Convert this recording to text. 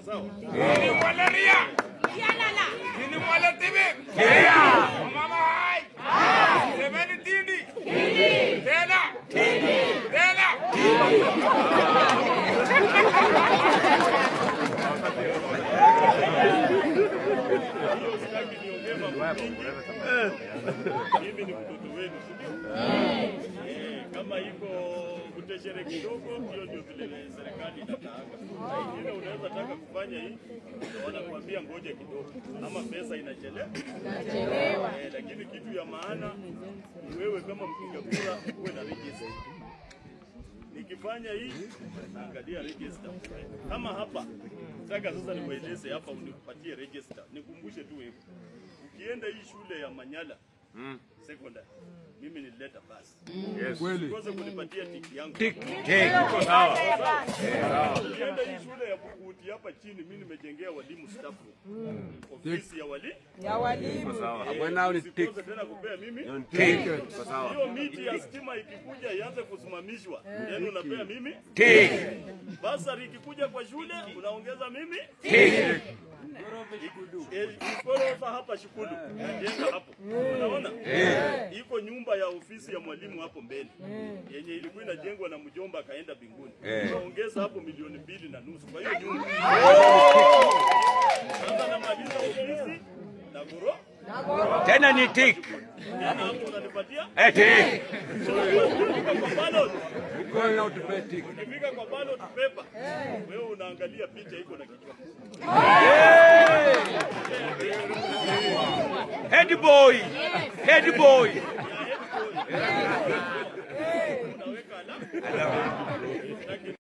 sawa sawa. Ni mwaleria. Yalala. Ni mwale tibi. Mama hai. Semeni tindi. Tena. Tena. Mimi ni mtoto wenu, kama iko kuteshere kidogo, hiyo ndio vile serikali inataka. Ingine unaweza taka kufanya hii, wanakuambia ngoja kidogo, ama pesa inachelewa. Lakini kitu ya maana ni wewe kama mpiga kura uwe na register. Nikifanya hii naangalia register. Kama hapa nataka sasa nikueleze hapa, unipatie register. Nikumbushe tu hivyo. Ukienda hii shule ya Manyala secondary, mimi nilileta basi. Yes. Kweli. Kwanza kunipatia tiki yangu. Tiki. Iko sawa. Ukienda hii shule ya Bukuti hapa chini, mimi nimejengea walimu staff room. Ofisi ya walimu. Ya walimu. Iko sawa. Hapo nao ni tiki. Tena kupea mimi. Tiki. Iko sawa. Hiyo miti ya stima ikikuja ianze kusimamishwa. Yaani unapea mimi. Tiki. Basari ikikuja kwa shule unaongeza mimi. Tiki. Ikorofa hapa Shikudu. Najenga hapo. Unaona? Iko nyumba ya ofisi ya mwalimu hapo mbele. Yenye ilikuwa inajengwa na mjomba akaenda mbinguni. Tunaongeza hapo 2.5 million. Kwa hiyo nyumba. Sasa namaliza ofisi na goro. Tena ni tiki. Tena hapo unanipatia? Tiki. Kwa ballot. Uko na utupeti. Ukifika kwa ballot paper, wewe unaangalia picha iko na kichwa. Head boy. Head boy. Unaweka alama.